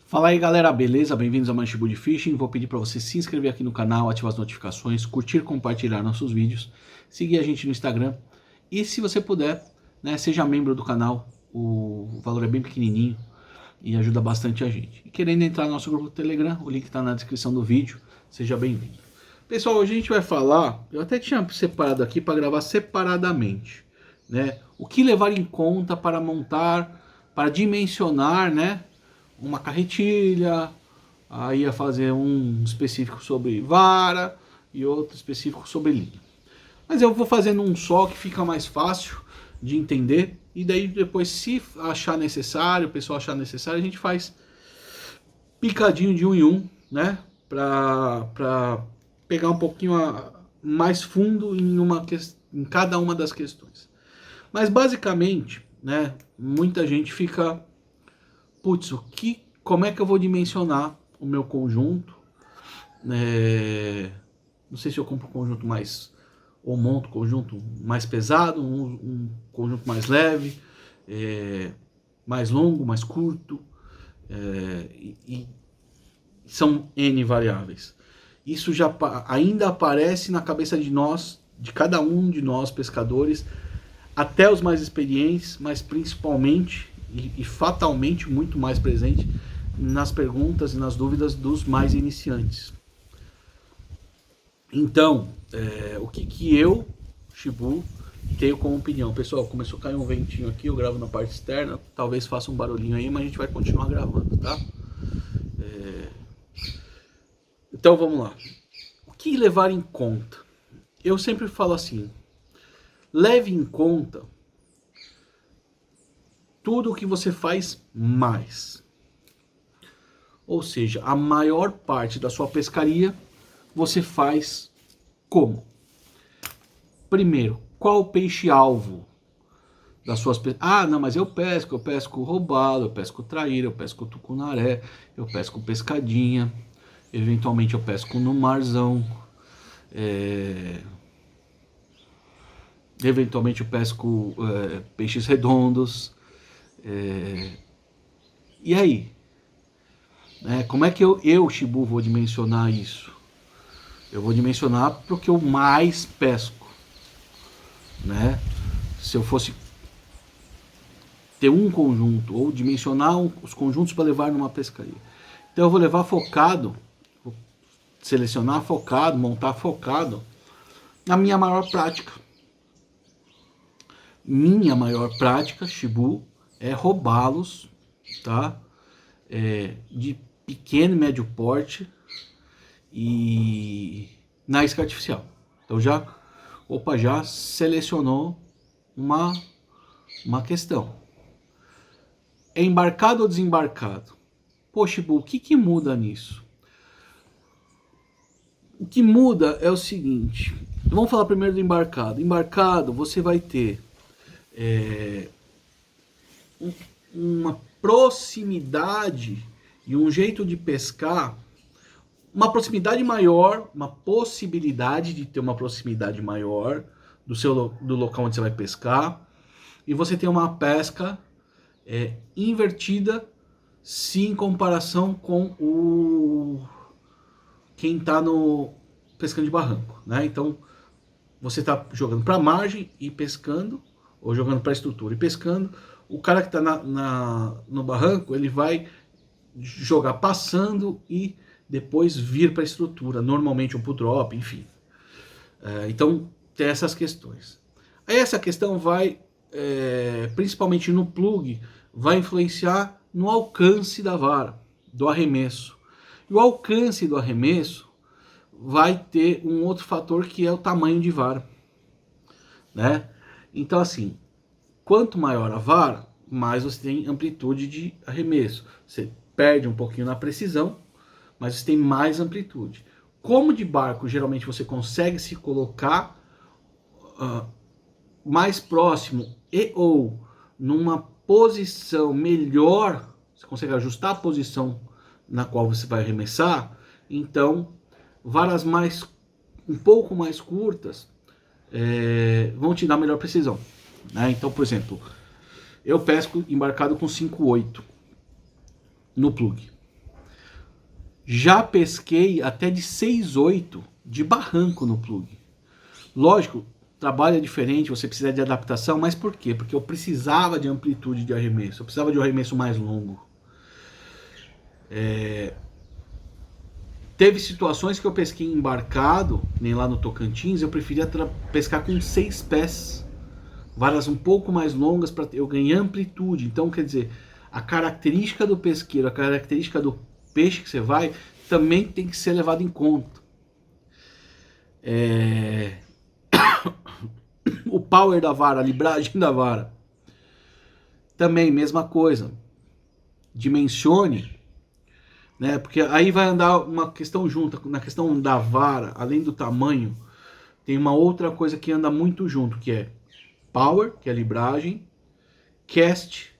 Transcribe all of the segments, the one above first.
Fala aí galera, beleza? Bem-vindos ao Manchibu de Fishing. Vou pedir para você se inscrever aqui no canal, ativar as notificações, curtir, compartilhar nossos vídeos, seguir a gente no Instagram e se você puder, né, seja membro do canal, o valor é bem pequenininho e ajuda bastante a gente. E querendo entrar no nosso grupo do Telegram, o link está na descrição do vídeo, seja bem-vindo. Pessoal, hoje a gente vai falar, eu até tinha separado aqui para gravar separadamente, né, o que levar em conta para montar, para dimensionar, né, uma carretilha, aí ia fazer um específico sobre vara e outro específico sobre linha. Mas eu vou fazendo um só que fica mais fácil de entender e daí depois, se achar necessário, o pessoal achar necessário, a gente faz picadinho de um em um, né, para pegar um pouquinho mais fundo em cada uma das questões. Mas basicamente, né, muita gente fica, putz, como é que eu vou dimensionar o meu conjunto? Não sei se eu compro um conjunto mais, ou monto um conjunto mais pesado, um conjunto mais leve, mais longo, mais curto, e são N variáveis. Isso já ainda aparece na cabeça de nós, de cada um de nós pescadores, até os mais experientes, mas principalmente e fatalmente muito mais presente nas perguntas e nas dúvidas dos mais iniciantes. Então, o que eu, Chibu, tenho como opinião? Pessoal, começou a cair um ventinho aqui, eu gravo na parte externa, talvez faça um barulhinho aí, mas a gente vai continuar gravando, tá? Então vamos lá. O que levar em conta? Eu sempre falo assim, leve em conta tudo o que você faz mais. Ou seja, a maior parte da sua pescaria você faz como? Primeiro, qual o peixe-alvo das suas pescas? Ah, não, mas eu pesco robalo, eu pesco traíra, eu pesco tucunaré, eu pesco pescadinha, eventualmente eu pesco no marzão, eventualmente eu pesco peixes redondos. E aí? Como é que eu, Chibu, vou dimensionar isso? Eu vou dimensionar para o que eu mais pesco, né? Se eu fosse ter um conjunto ou dimensionar os conjuntos para levar numa pescaria, então eu vou levar focado, vou selecionar focado, montar focado na minha maior prática. Minha maior prática, Chibu, é roubá-los, tá? De pequeno e médio porte e na isca artificial. Então já selecionou uma questão. É embarcado ou desembarcado? Poxa, o que muda nisso? O que muda é o seguinte, vamos falar primeiro do embarcado. Embarcado, você vai ter uma proximidade e um jeito de pescar, uma proximidade maior, uma possibilidade de ter uma proximidade maior do local onde você vai pescar, e você tem uma pesca invertida, se em comparação com quem está pescando de barranco, né? Então você está jogando para a margem e pescando, ou jogando para a estrutura e pescando. O cara que está no barranco, ele vai jogar passando e depois vir para a estrutura, normalmente um pull drop, enfim. Então tem essas questões. Aí essa questão vai, principalmente no plug, vai influenciar no alcance da vara, do arremesso. E o alcance do arremesso vai ter um outro fator que é o tamanho de vara, né? Então assim, quanto maior a vara, mais você tem amplitude de arremesso. Você perde um pouquinho na precisão, mas você tem mais amplitude. Como de barco, geralmente você consegue se colocar mais próximo e ou numa posição melhor, você consegue ajustar a posição na qual você vai arremessar, então varas um pouco mais curtas vão te dar melhor precisão, né? Então, por exemplo, eu pesco embarcado com 5.8 no plug, Já pesquei até de 6,8 de barranco no plug. Lógico, trabalho é diferente, você precisa de adaptação, mas por quê? Porque eu precisava de amplitude de arremesso, eu precisava de um arremesso mais longo. Teve situações que eu pesquei embarcado, nem lá no Tocantins, eu preferia pescar com 6 pés. Varas um pouco mais longas para eu ganhar amplitude. Então, quer dizer, a característica do pesqueiro, a característica do peixe que você vai, também tem que ser levado em conta. O power da vara, a libragem da vara. Também, mesma coisa. Dimensione, né? Porque aí vai andar uma questão junta. Na questão da vara, além do tamanho, tem uma outra coisa que anda muito junto, que é power, que é a libragem, cast,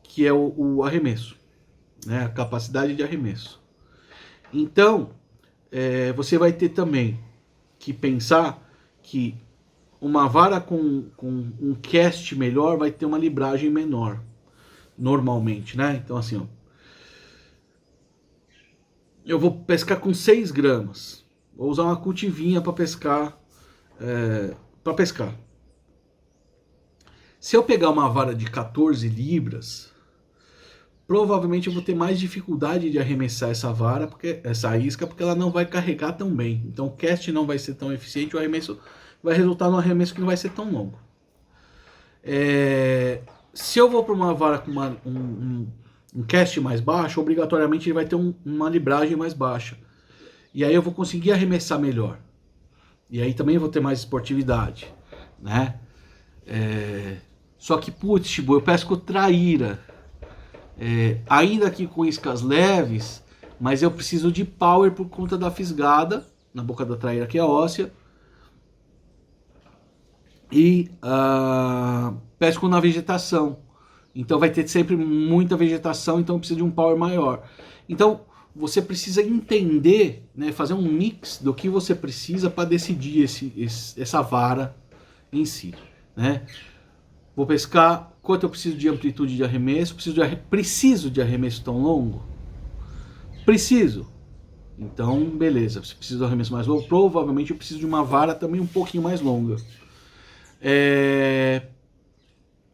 que é o arremesso, né? A capacidade de arremesso. Então, você vai ter também que pensar que uma vara com um cast melhor vai ter uma libragem menor, normalmente, né? Então, assim, ó, eu vou pescar com 6 gramas, vou usar uma cultivinha para pescar, Se eu pegar uma vara de 14 libras, provavelmente eu vou ter mais dificuldade de arremessar essa vara, essa isca, porque ela não vai carregar tão bem. Então o cast não vai ser tão eficiente, o arremesso vai resultar num arremesso que não vai ser tão longo. Se eu vou para uma vara com um cast mais baixo, obrigatoriamente ele vai ter uma libragem mais baixa. E aí eu vou conseguir arremessar melhor. E aí também eu vou ter mais esportividade, né? Só que, putz, Chibu, eu pesco traíra. Ainda aqui com iscas leves, mas eu preciso de power por conta da fisgada na boca da traíra, que é óssea. E pesco na vegetação. Então vai ter sempre muita vegetação, então precisa de um power maior. Então você precisa entender, né, fazer um mix do que você precisa para decidir essa vara em si, né? Vou pescar, quanto eu preciso de amplitude de arremesso? Preciso de arremesso tão longo? Preciso. Então, beleza. Se preciso de arremesso mais longo, provavelmente eu preciso de uma vara também um pouquinho mais longa.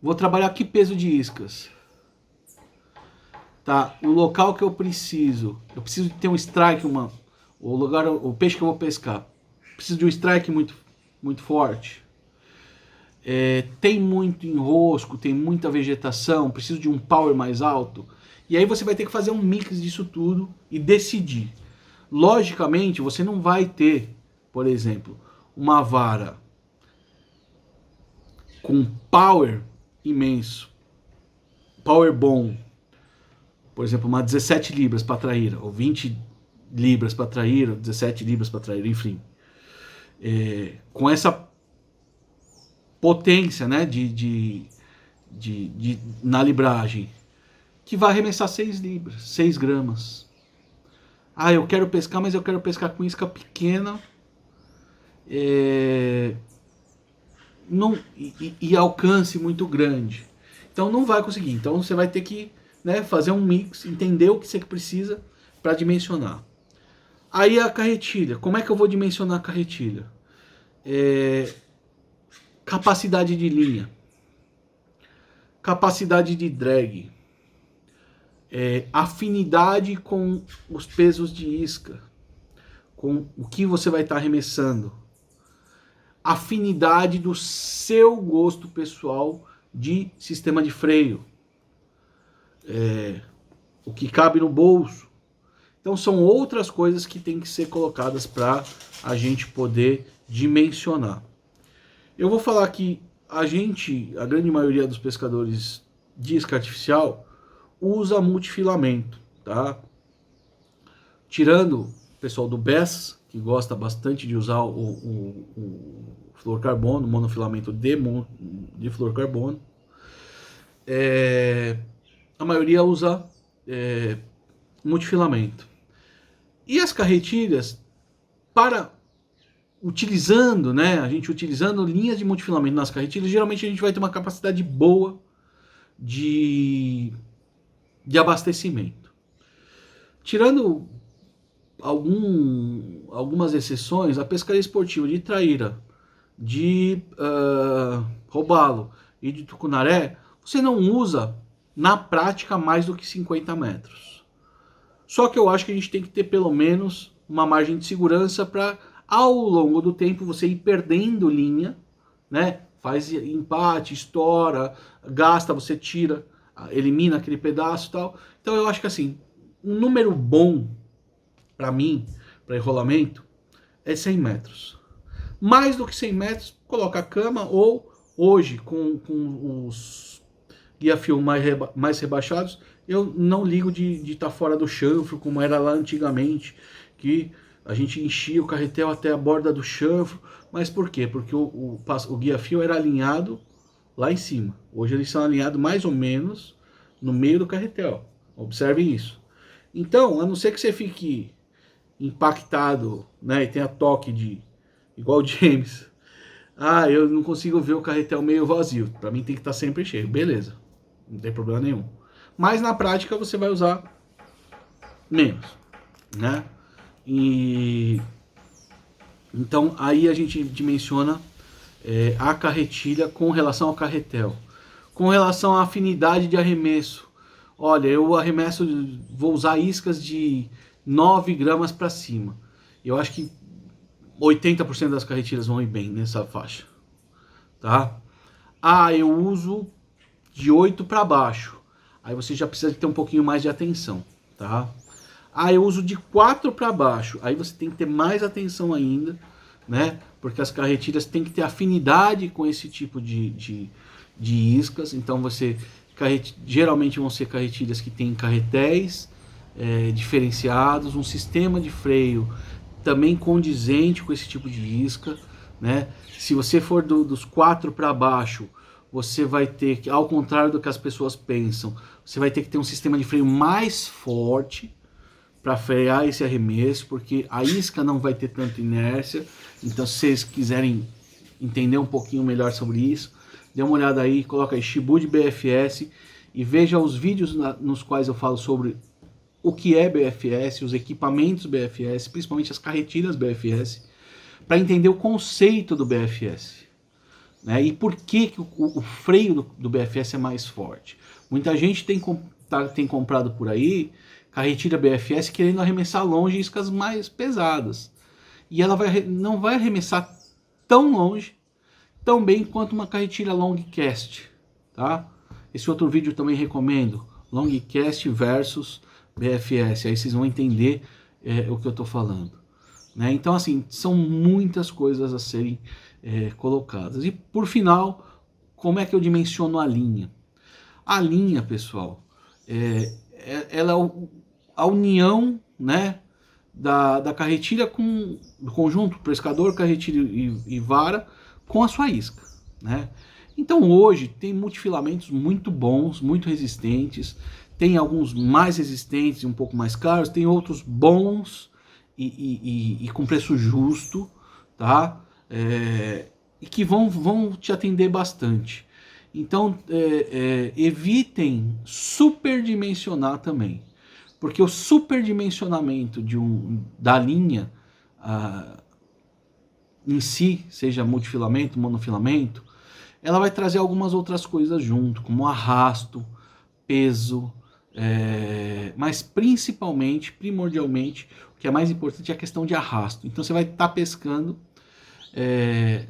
Vou trabalhar que peso de iscas? Tá, o local que eu preciso de ter um strike, o peixe que eu vou pescar, preciso de um strike muito, muito forte. Tem muito enrosco, tem muita vegetação, preciso de um power mais alto. E aí você vai ter que fazer um mix disso tudo e decidir. Logicamente, você não vai ter, por exemplo, uma vara com power imenso, power bom, por exemplo, uma 17 libras para traíra, ou 20 libras para traíra, 17 libras para traíra, enfim. Com essa potência, né, na libragem, que vai arremessar 6 libras, 6 gramas. Eu quero pescar, mas eu quero pescar com isca pequena e alcance muito grande. Então não vai conseguir. Então você vai ter que, né, fazer um mix, entender o que você precisa para dimensionar. Aí a carretilha. Como é que eu vou dimensionar a carretilha? Capacidade de linha, capacidade de drag, afinidade com os pesos de isca, com o que você vai estar arremessando, afinidade do seu gosto pessoal de sistema de freio, o que cabe no bolso. Então são outras coisas que tem que ser colocadas para a gente poder dimensionar. Eu vou falar que a grande maioria dos pescadores de isca artificial usa multifilamento, tá? Tirando o pessoal do BES, que gosta bastante de usar o fluorcarbono, monofilamento de fluorcarbono, a maioria usa multifilamento. E as carretilhas, utilizando linhas de multifilamento nas carretilhas, geralmente a gente vai ter uma capacidade boa de abastecimento. Tirando algumas exceções, a pescaria esportiva de traíra, de robalo e de tucunaré, você não usa na prática mais do que 50 metros. Só que eu acho que a gente tem que ter pelo menos uma margem de segurança para, ao longo do tempo, você ir perdendo linha, né? Faz empate, estoura, gasta, você tira, elimina aquele pedaço e tal. Então eu acho que assim, um número bom para mim, para enrolamento, é 100 metros. Mais do que 100 metros, coloca a cama, ou hoje, com os guia-fio mais rebaixados, eu não ligo de estar fora do chanfro, como era lá antigamente, que a gente enchia o carretel até a borda do chanfro. Mas por quê? Porque o guia-fio era alinhado lá em cima. Hoje eles são alinhados mais ou menos no meio do carretel. Observem isso. Então, a não ser que você fique impactado, né, e tenha toque igual o James. Ah, eu não consigo ver o carretel meio vazio. Para mim tem que estar sempre cheio. Beleza, não tem problema nenhum. Mas na prática você vai usar menos, né? E então aí a gente dimensiona a carretilha com relação ao carretel. Com relação à afinidade de arremesso, olha, eu arremesso, vou usar iscas de 9 gramas para cima. Eu acho que 80% das carretilhas vão ir bem nessa faixa, tá? Ah, eu uso de 8 para baixo. Aí você já precisa ter um pouquinho mais de atenção, tá? Ah, eu uso de 4 para baixo. Aí você tem que ter mais atenção ainda, né? Porque as carretilhas têm que ter afinidade com esse tipo de iscas. Então geralmente vão ser carretilhas que têm carretéis diferenciados, um sistema de freio também condizente com esse tipo de isca, né? Se você for dos 4 para baixo, você vai ter que, ao contrário do que as pessoas pensam, você vai ter que ter um sistema de freio mais forte para frear esse arremesso, porque a isca não vai ter tanta inércia. Então, se vocês quiserem entender um pouquinho melhor sobre isso, dê uma olhada aí, coloca aí Shibu de BFS e veja os vídeos nos quais eu falo sobre o que é BFS, os equipamentos BFS, principalmente as carretilhas BFS, para entender o conceito do BFS, né? E por que o freio do BFS é mais forte. Muita gente tem comprado por aí carretilha BFS querendo arremessar longe iscas mais pesadas. E ela não vai arremessar tão longe, tão bem quanto uma carretilha Longcast, tá? Esse outro vídeo também recomendo, Longcast versus BFS, aí vocês vão entender o que eu estou falando, né? Então, assim, são muitas coisas a serem colocadas. E, por final, como é que eu dimensiono a linha? A linha, pessoal, ela é a união, né, da carretilha com o conjunto pescador, carretilha e vara com a sua isca, né? Então, hoje, tem multifilamentos muito bons, muito resistentes. Tem alguns mais resistentes e um pouco mais caros, tem outros bons e com preço justo, tá? E que vão te atender bastante. Então, evitem superdimensionar também, porque o superdimensionamento da linha em si, seja multifilamento, monofilamento, ela vai trazer algumas outras coisas junto, como arrasto, peso, mas principalmente, primordialmente, o que é mais importante é a questão de arrasto. Então você vai estar pescando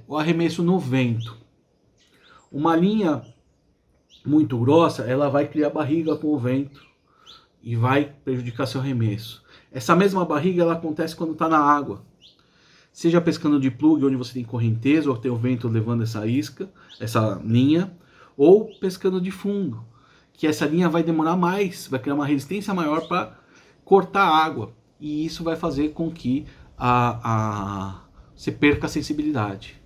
o arremesso no vento. Uma linha muito grossa, ela vai criar barriga com o vento e vai prejudicar seu arremesso. Essa mesma barriga, ela acontece quando está na água. Seja pescando de plug, onde você tem correnteza, ou tem o vento levando essa isca, essa linha, ou pescando de fundo, que essa linha vai demorar mais, vai criar uma resistência maior para cortar a água. E isso vai fazer com que você perca a sensibilidade.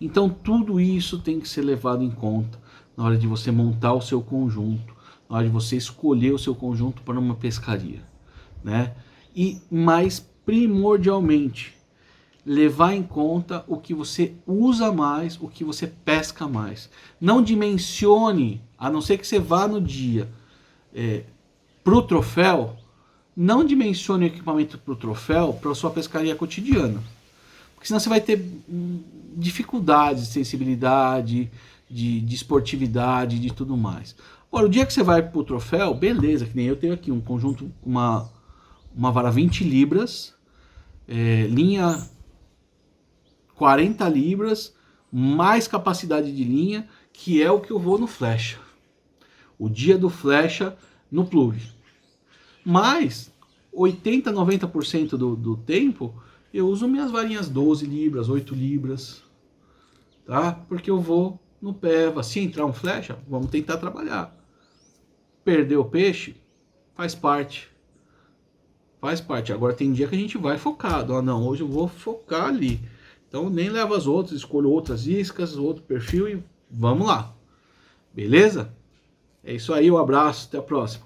Então tudo isso tem que ser levado em conta na hora de você montar o seu conjunto, na hora de você escolher o seu conjunto para uma pescaria, né? E mais primordialmente, levar em conta o que você usa mais, o que você pesca mais. Não dimensione, a não ser que você vá no dia pro troféu, não dimensione o equipamento para o troféu para a sua pescaria cotidiana. Porque senão você vai ter dificuldades de sensibilidade, de esportividade, de tudo mais. Agora, o dia que você vai para o troféu, beleza, que nem eu tenho aqui um conjunto, uma vara 20 libras, linha 40 libras, mais capacidade de linha, que é o que eu vou no flecha. O dia do flecha no plug. Mas 80, 90% do tempo eu uso minhas varinhas 12 libras, 8 libras, tá? Porque eu vou no peva. Se entrar um flecha, vamos tentar trabalhar. Perder o peixe faz parte. Faz parte. Agora tem dia que a gente vai focado. Ah, não, hoje eu vou focar ali. Então nem levo as outras, escolho outras iscas, outro perfil e vamos lá. Beleza? É isso aí, um abraço, até a próxima.